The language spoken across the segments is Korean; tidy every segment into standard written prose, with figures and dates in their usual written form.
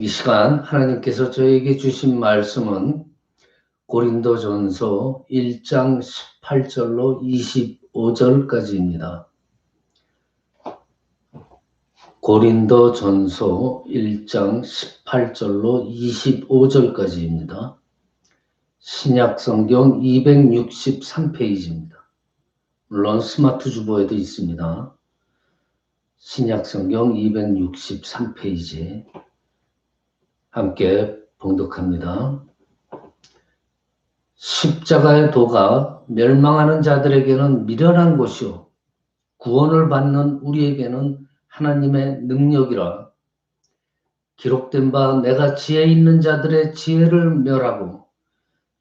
이 시간 하나님께서 저에게 주신 말씀은 고린도전서 1장 18절로 25절까지입니다. 고린도전서 1장 18절로 25절까지입니다. 신약성경 263페이지입니다. 물론 스마트 주보에도 있습니다. 신약성경 263페이지 함께 봉독합니다. 십자가의 도가 멸망하는 자들에게는 미련한 것이요 구원을 받는 우리에게는 하나님의 능력이라. 기록된 바 내가 지혜 있는 자들의 지혜를 멸하고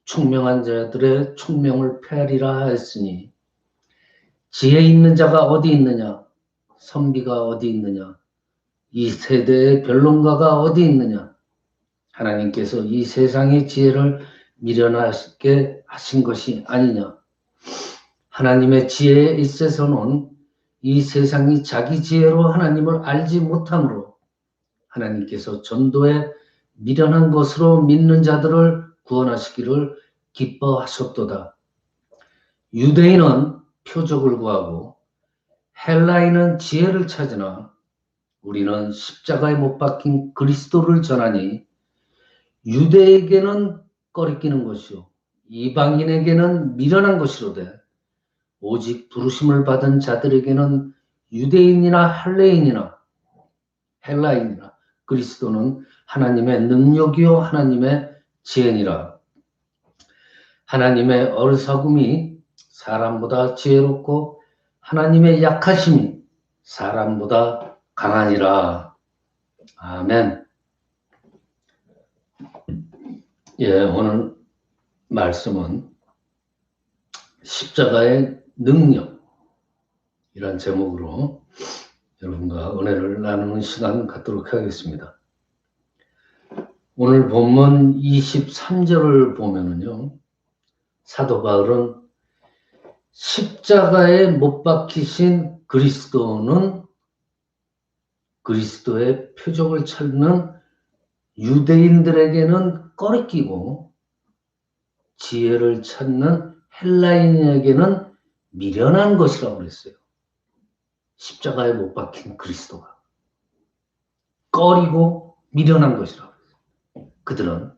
총명한 자들의 총명을 폐하리라 하였으니, 지혜 있는 자가 어디 있느냐? 선비가 어디 있느냐? 이 세대의 변론가가 어디 있느냐? 하나님께서 이 세상의 지혜를 미련하게 하신 것이 아니냐? 하나님의 지혜에 있어서는 이 세상이 자기 지혜로 하나님을 알지 못하므로 하나님께서 전도에 미련한 것으로 믿는 자들을 구원하시기를 기뻐하셨도다. 유대인은 표적을 구하고 헬라인은 지혜를 찾으나 우리는 십자가에 못 박힌 그리스도를 전하니, 유대에게는 꺼리끼는 것이요 이방인에게는 미련한 것이로되 오직 부르심을 받은 자들에게는 유대인이나 할례인이나 헬라인이나 그리스도는 하나님의 능력이요 하나님의 지혜니라. 하나님의 어리석음이 사람보다 지혜롭고 하나님의 약하심이 사람보다 강하니라. 아멘. 오늘 말씀은 십자가의 능력, 이란 제목으로 여러분과 은혜를 나누는 시간 갖도록 하겠습니다. 오늘 본문 23절을 보면은요, 사도 바울은 십자가에 못 박히신 그리스도는 그리스도의 표적을 찾는 유대인들에게는 꺼리끼고 지혜를 찾는 헬라인에게는 미련한 것이라고 그랬어요. 십자가에 못 박힌 그리스도가 꺼리고 미련한 것이라고 그랬어요. 그들은,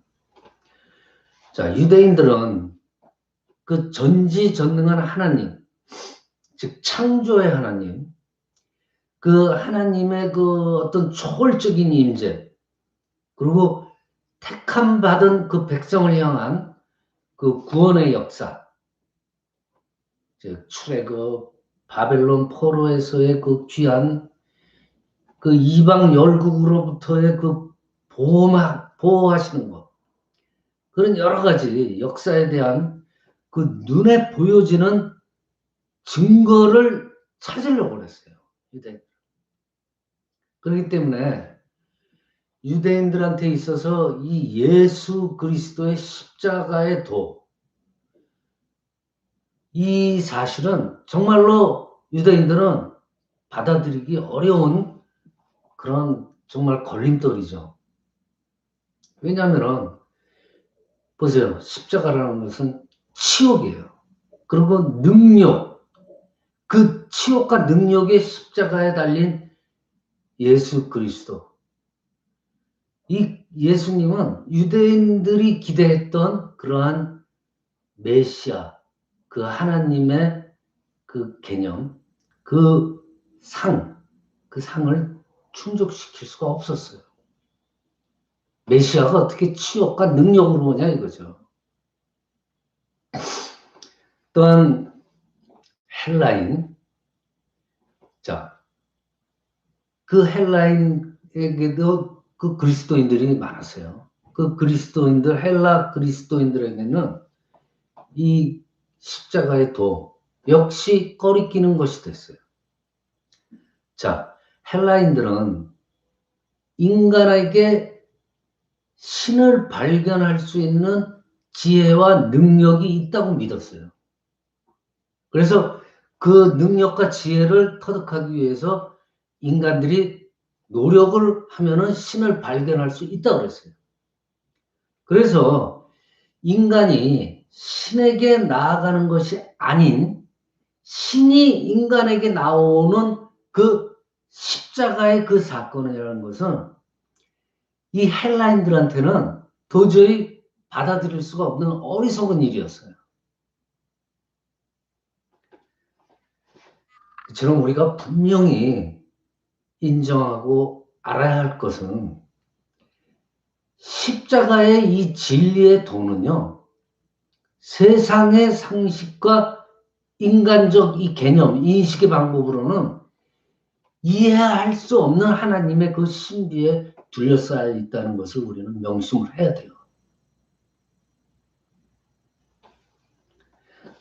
자, 유대인들은 그 전지전능한 하나님, 즉 창조의 하나님, 그 하나님의 그 어떤 초월적인 임재, 그리고 택함 받은 그 백성을 향한 그 구원의 역사, 즉 출애굽, 바벨론 포로에서의 그 귀한 그 이방 열국으로부터의 그 보호하시는 것, 그런 여러 가지 역사에 대한 그 눈에 보여지는 증거를 찾으려고 그랬어요. 유대인. 그렇기 때문에 유대인들한테 있어서 이 예수 그리스도의 십자가의 도, 이 사실은 정말로 유대인들은 받아들이기 어려운 그런 정말 걸림돌이죠. 왜냐하면 보세요. 십자가라는 것은 치욕이에요. 그리고 능력, 그 치욕과 능력의 십자가에 달린 예수 그리스도. 이 예수님은 유대인들이 기대했던 그러한 메시아, 그 하나님의 그 개념, 그 상을 충족시킬 수가 없었어요. 메시아가 어떻게 치욕과 능력으로 오냐 이거죠. 또한 헬라인, 자, 그 헬라인에게도 그 그리스도인들이 많았어요. 그 그리스도인들, 헬라 그리스도인들에게는 이 십자가의 도 역시 꺼리끼는 것이 됐어요. 자, 헬라인들은 인간에게 신을 발견할 수 있는 지혜와 능력이 있다고 믿었어요. 그래서 그 능력과 지혜를 터득하기 위해서 인간들이 노력을 하면은 신을 발견할 수 있다고 그랬어요. 그래서 인간이 신에게 나아가는 것이 아닌 신이 인간에게 나오는 그 십자가의 그 사건이라는 것은 이 헬라인들한테는 도저히 받아들일 수가 없는 어리석은 일이었어요. 그처럼 우리가 분명히 인정하고 알아야 할 것은 십자가의 이 진리의 도는요, 세상의 상식과 인간적 이 개념, 인식의 방법으로는 이해할 수 없는 하나님의 그 신비에 둘러싸여 있다는 것을 우리는 명심을 해야 돼요.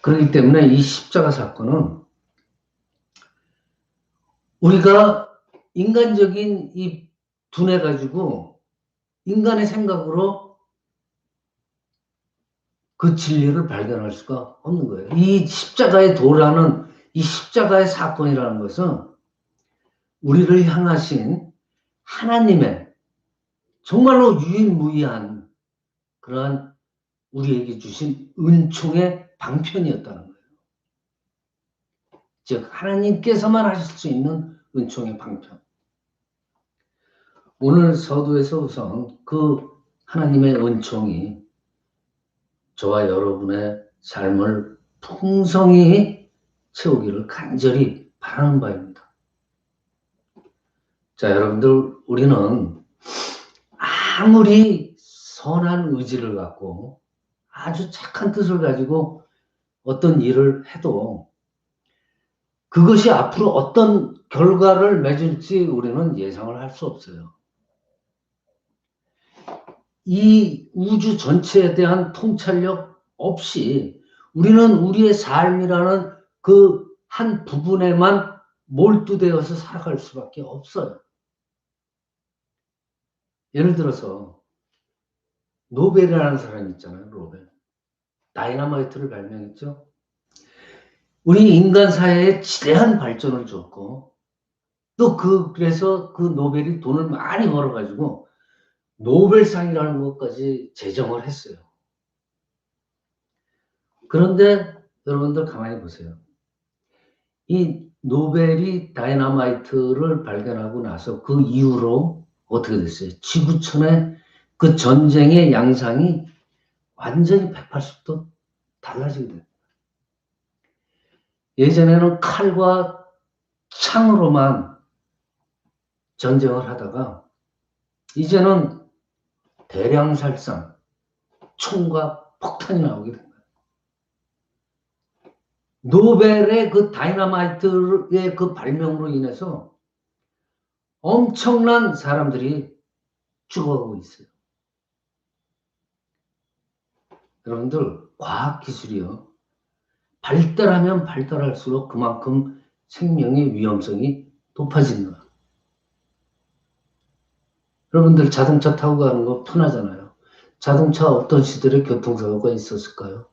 그렇기 때문에 이 십자가 사건은 우리가 인간적인 이 두뇌 가지고 인간의 생각으로 그 진리를 발견할 수가 없는 거예요. 이 십자가의 도라는 이 십자가의 사건이라는 것은 우리를 향하신 하나님의 정말로 유일무이한 그러한 우리에게 주신 은총의 방편이었다는 거예요. 즉 하나님께서만 하실 수 있는 은총의 방편. 오늘 서두에서 우선 그 하나님의 은총이 저와 여러분의 삶을 풍성히 채우기를 간절히 바라는 바입니다. 자, 여러분들, 우리는 아무리 선한 의지를 갖고 아주 착한 뜻을 가지고 어떤 일을 해도 그것이 앞으로 어떤 결과를 맺을지 우리는 예상을 할 수 없어요. 이 우주 전체에 대한 통찰력 없이 우리는 우리의 삶이라는 그 한 부분에만 몰두되어서 살아갈 수밖에 없어요. 예를 들어서 노벨이라는 사람이 있잖아요. 노벨. 다이너마이트를 발명했죠. 우리 인간 사회에 지대한 발전을 줬고 또 그래서 그 노벨이 돈을 많이 벌어가지고 노벨상이라는 것까지 제정을 했어요. 그런데 여러분들 가만히 보세요. 이 노벨이 다이너마이트를 발견하고 나서 그 이후로 어떻게 됐어요? 지구촌의 그 전쟁의 양상이 완전히 180도 달라지게 됩니다. 예전에는 칼과 창으로만 전쟁을 하다가 이제는 대량 살상, 총과 폭탄이 나오게 된 거예요. 노벨의 그 다이너마이트의 그 발명으로 인해서 엄청난 사람들이 죽어가고 있어요. 여러분들, 과학기술이요. 발달하면 발달할수록 그만큼 생명의 위험성이 높아지는 거예요. 여러분들 자동차 타고 가는 거 편하잖아요. 자동차 어떤 시대에 교통사고가 있었을까요?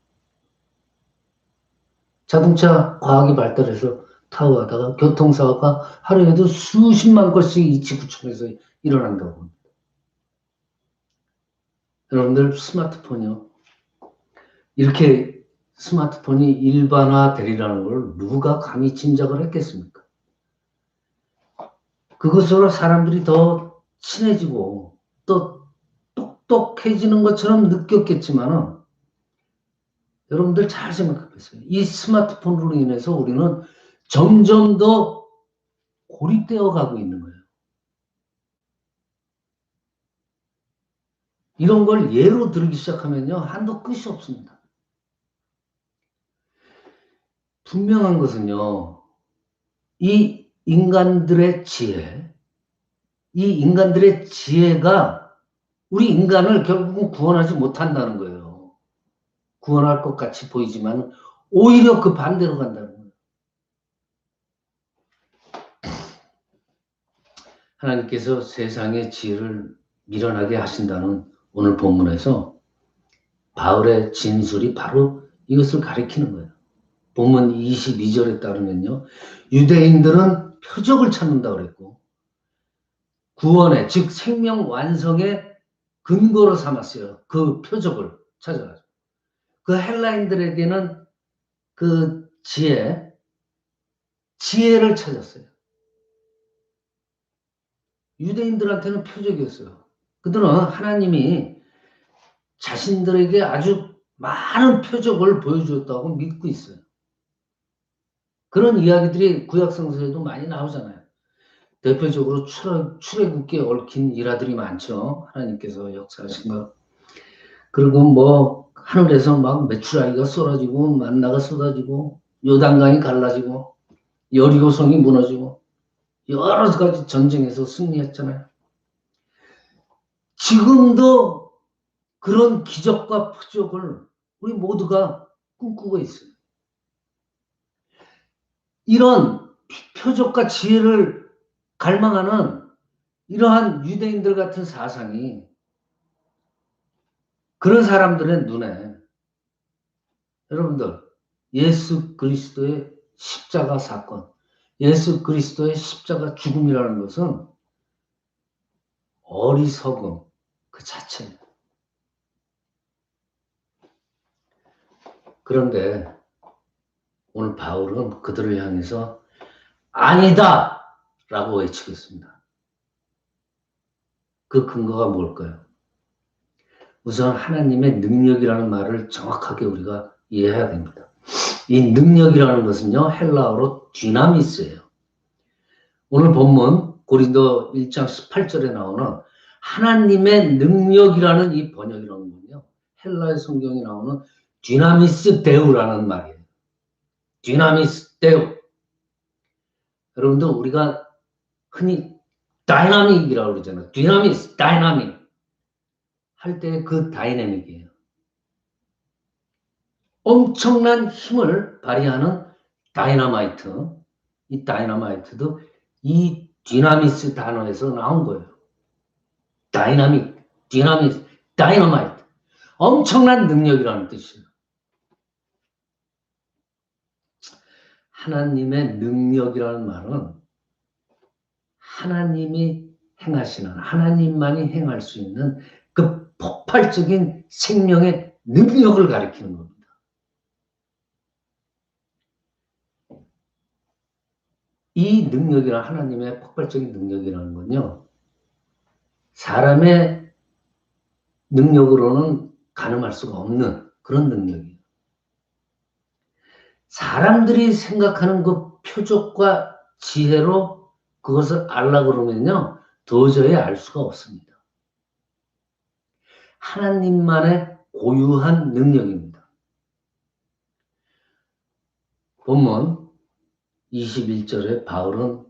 자동차 과학이 발달해서 타고 가다가 교통사고가 하루에도 수십만 건씩 이 지구촌에서 일어난다고 합니다. 여러분들 스마트폰이요. 이렇게 스마트폰이 일반화되리라는 걸 누가 감히 짐작을 했겠습니까? 그것으로 사람들이 더 친해지고 또 똑똑해지는 것처럼 느꼈겠지만은 여러분들 잘 생각해보세요. 이 스마트폰으로 인해서 우리는 점점 더 고립되어 가고 있는 거예요. 이런 걸 예로 들기 시작하면요. 한도 끝이 없습니다. 분명한 것은요. 이 인간들의 지혜가 우리 인간을 결국은 구원하지 못한다는 거예요. 구원할 것 같이 보이지만 오히려 그 반대로 간다는 거예요. 하나님께서 세상의 지혜를 밀어나게 하신다는 오늘 본문에서 바울의 진술이 바로 이것을 가리키는 거예요. 본문 22절에 따르면요. 유대인들은 표적을 찾는다고 그랬고 구원의, 즉 생명 완성의 근거로 삼았어요. 그 표적을 찾아가지고. 그 헬라인들에게는 그 지혜를 찾았어요. 유대인들한테는 표적이었어요. 그들은 하나님이 자신들에게 아주 많은 표적을 보여주었다고 믿고 있어요. 그런 이야기들이 구약성서에도 많이 나오잖아요. 대표적으로 출애굽기에 얽힌 일화들이 많죠. 하나님께서 역사하신 것. 그리고 뭐 하늘에서 막 메추라기가 쏟아지고 만나가 쏟아지고 요단강이 갈라지고 여리고성이 무너지고 여러 가지 전쟁에서 승리했잖아요. 지금도 그런 기적과 표적을 우리 모두가 꿈꾸고 있어요. 이런 표적과 지혜를 갈망하는 이러한 유대인들 같은 사상이 그런 사람들의 눈에 여러분들 예수 그리스도의 십자가 사건, 예수 그리스도의 십자가 죽음이라는 것은 어리석음 그 자체예요. 그런데 오늘 바울은 그들을 향해서 아니다! 라고 외치겠습니다. 그 근거가 뭘까요? 우선 하나님의 능력이라는 말을 정확하게 우리가 이해해야 됩니다. 이 능력이라는 것은요, 헬라어로 디나미스예요. 오늘 본문 고린도 1장 18절에 나오는 하나님의 능력이라는 이 번역이라는 건요, 헬라의 성경에 나오는 디나미스 데우라는 말이에요. 디나미스 데우. 여러분들 우리가 흔히 다이나믹이라고 그러잖아요. 디나미스, 다이나믹. 할 때 그 다이내믹이에요. 엄청난 힘을 발휘하는 다이너마이트. 이 다이너마이트도 이 디나미스 단어에서 나온 거예요. 다이나믹, 디나미스, 다이너마이트. 엄청난 능력이라는 뜻이에요. 하나님의 능력이라는 말은 하나님이 행하시는, 하나님만이 행할 수 있는 그 폭발적인 생명의 능력을 가리키는 겁니다. 이 능력이란 하나님의 폭발적인 능력이라는 건요, 사람의 능력으로는 가늠할 수가 없는 그런 능력이에요. 사람들이 생각하는 그 표적과 지혜로 그것을 알라고 그러면요, 도저히 알 수가 없습니다. 하나님만의 고유한 능력입니다. 본문 21절에 바울은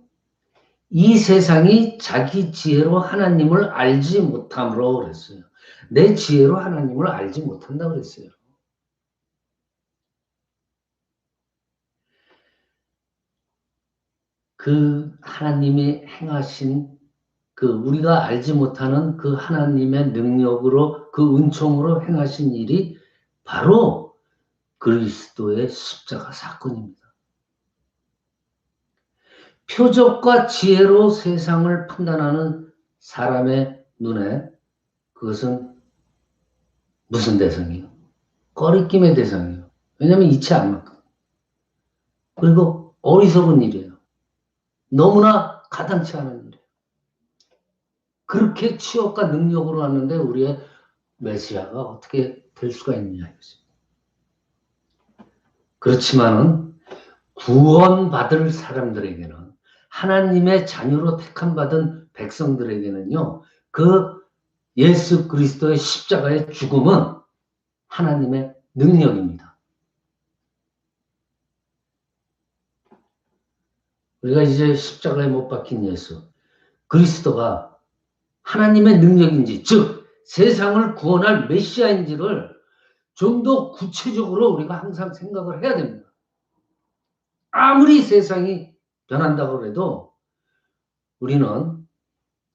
이 세상이 자기 지혜로 하나님을 알지 못함으로 그랬어요. 내 지혜로 하나님을 알지 못한다고 그랬어요. 그 하나님이 행하신 그 우리가 알지 못하는 그 하나님의 능력으로 그 은총으로 행하신 일이 바로 그리스도의 십자가 사건입니다. 표적과 지혜로 세상을 판단하는 사람의 눈에 그것은 무슨 대상이에요? 꺼리낌의 대상이에요. 왜냐하면 이치 안 맞거든요. 그리고 어리석은 일이에요. 너무나 가당치 않은 일이에요. 그렇게 취업과 능력으로 왔는데 우리의 메시아가 어떻게 될 수가 있느냐 이거죠. 그렇지만은 구원받을 사람들에게는 하나님의 자녀로 택함받은 백성들에게는요, 그 예수 그리스도의 십자가의 죽음은 하나님의 능력입니다. 우리가 이제 십자가에 못 박힌 예수, 그리스도가 하나님의 능력인지, 즉 세상을 구원할 메시아인지를 좀 더 구체적으로 우리가 항상 생각을 해야 됩니다. 아무리 세상이 변한다고 해도 우리는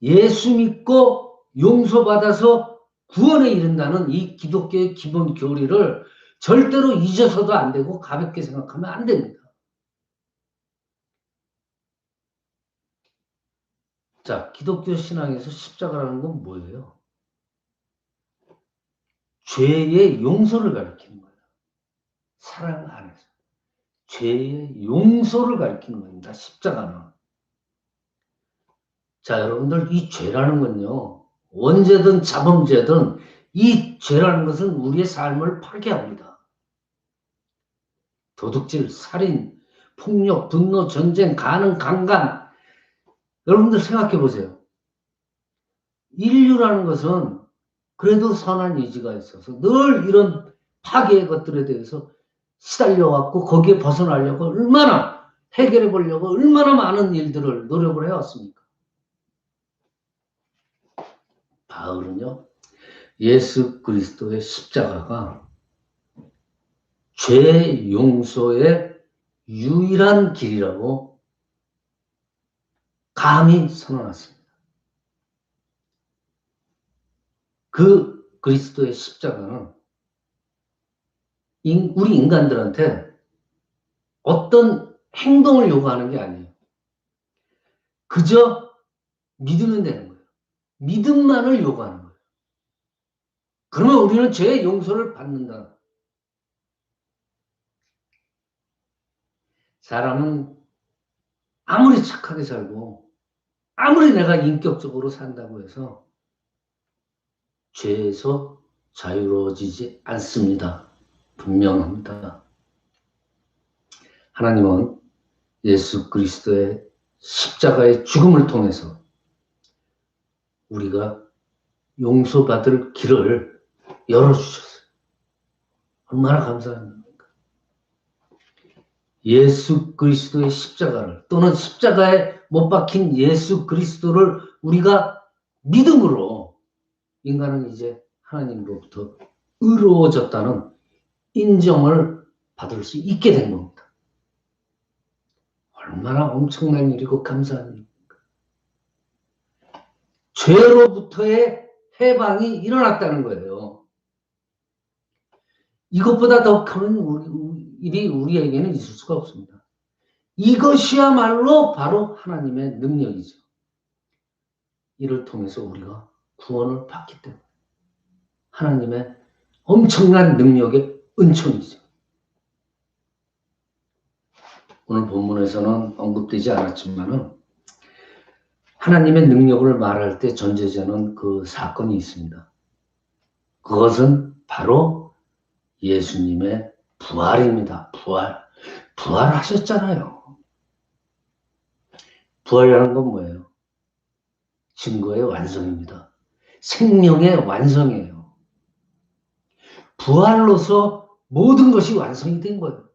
예수 믿고 용서받아서 구원에 이른다는 이 기독교의 기본 교리를 절대로 잊어서도 안 되고 가볍게 생각하면 안 됩니다. 자, 기독교 신앙에서 십자가라는 건 뭐예요? 죄의 용서를 가리키는 거예요. 사랑 안에서. 죄의 용서를 가리키는 겁니다. 십자가는. 자, 여러분들 이 죄라는 건요. 언제든 자범죄든 이 죄라는 것은 우리의 삶을 파괴합니다. 도둑질, 살인, 폭력, 분노, 전쟁, 간음, 강간. 여러분들 생각해 보세요. 인류라는 것은 그래도 선한 의지가 있어서 늘 이런 파괴의 것들에 대해서 시달려왔고 거기에 벗어나려고 얼마나 해결해 보려고 얼마나 많은 일들을 노력을 해왔습니까? 바울은요, 예수 그리스도의 십자가가 죄 용서의 유일한 길이라고 감히 선언했습니다. 그 그리스도의 십자가는 우리 인간들한테 어떤 행동을 요구하는 게 아니에요. 그저 믿으면 되는 거예요. 믿음만을 요구하는 거예요. 그러면 우리는 죄의 용서를 받는다. 사람은 아무리 착하게 살고 아무리 내가 인격적으로 산다고 해서 죄에서 자유로워지지 않습니다. 분명합니다. 하나님은 예수 그리스도의 십자가의 죽음을 통해서 우리가 용서받을 길을 열어주셨어요. 얼마나 감사합니까? 예수 그리스도의 십자가를 또는 십자가에 못 박힌 예수 그리스도를 우리가 믿음으로 인간은 이제 하나님으로부터 의로워졌다는 인정을 받을 수 있게 된 겁니다. 얼마나 엄청난 일이고 감사한 일입니까? 죄로부터의 해방이 일어났다는 거예요. 이것보다 더 큰 일이 우리에게는 있을 수가 없습니다. 이것이야말로 바로 하나님의 능력이죠. 이를 통해서 우리가 구원을 받기 때문에 하나님의 엄청난 능력의 은총이죠. 오늘 본문에서는 언급되지 않았지만은 하나님의 능력을 말할 때 전제되는 그 사건이 있습니다. 그것은 바로 예수님의 부활입니다. 부활하셨잖아요. 부활이라는 건 뭐예요? 증거의 완성입니다. 생명의 완성이에요. 부활로서 모든 것이 완성이 된 거예요.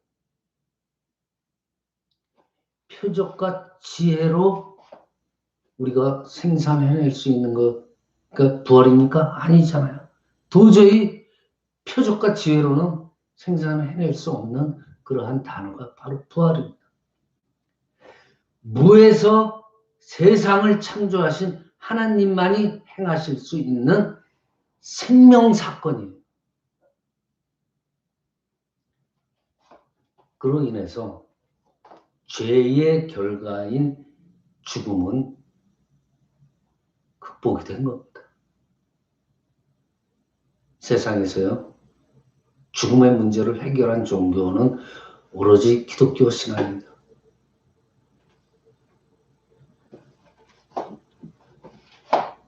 표적과 지혜로 우리가 생산해낼 수 있는 것가 부활입니까? 아니잖아요. 도저히 표적과 지혜로는 생산해낼 수 없는 그러한 단어가 바로 부활입니다. 무에서 세상을 창조하신 하나님만이 행하실 수 있는 생명 사건이에요. 그로 인해서 죄의 결과인 죽음은 극복이 된 겁니다. 세상에서요, 죽음의 문제를 해결한 종교는 오로지 기독교 신앙입니다.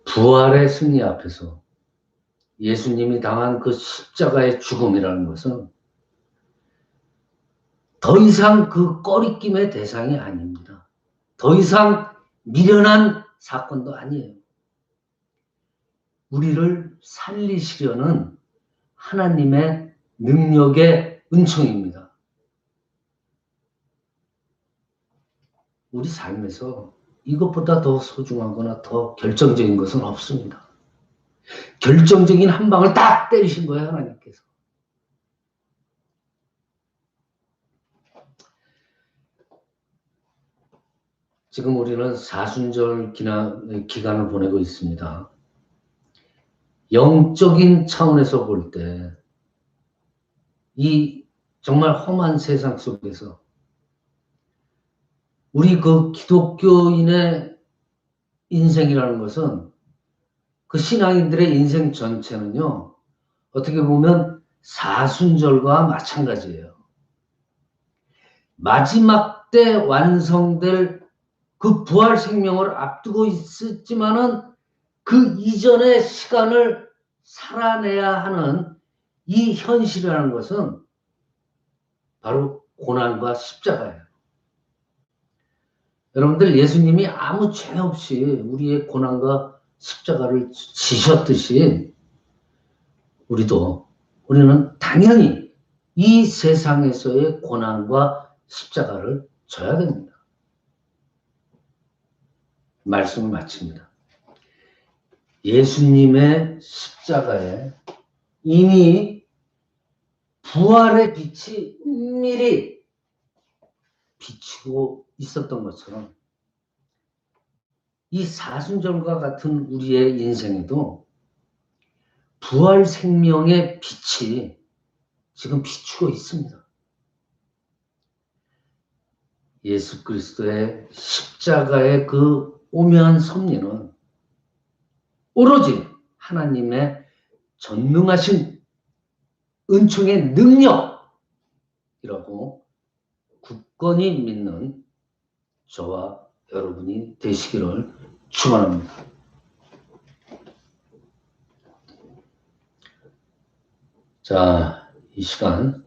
부활의 승리 앞에서 예수님이 당한 그 십자가의 죽음이라는 것은 더 이상 그 꺼리낌의 대상이 아닙니다. 더 이상 미련한 사건도 아니에요. 우리를 살리시려는 하나님의 능력의 은총입니다. 우리 삶에서 이것보다 더 소중하거나 더 결정적인 것은 없습니다. 결정적인 한 방을 딱 때리신 거예요, 하나님께서. 지금 우리는 사순절 기간을 보내고 있습니다. 영적인 차원에서 볼 때 이 정말 험한 세상 속에서 우리 그 기독교인의 인생이라는 것은 그 신앙인들의 인생 전체는요, 어떻게 보면 사순절과 마찬가지예요. 마지막 때 완성될 그 부활 생명을 앞두고 있었지만은 그 이전의 시간을 살아내야 하는 이 현실이라는 것은 바로 고난과 십자가예요. 여러분들, 예수님이 아무 죄 없이 우리의 고난과 십자가를 지셨듯이 우리는 당연히 이 세상에서의 고난과 십자가를 져야 됩니다. 말씀을 마칩니다. 예수님의 십자가에 이미 부활의 빛이 은밀히 비치고 있었던 것처럼 이 사순절과 같은 우리의 인생에도 부활 생명의 빛이 지금 비추고 있습니다. 예수 그리스도의 십자가의 그 오묘한 섭리는 오로지 하나님의 전능하신 은총의 능력이라고 굳건히 믿는 저와 여러분이 되시기를 축원합니다. 자, 이 시간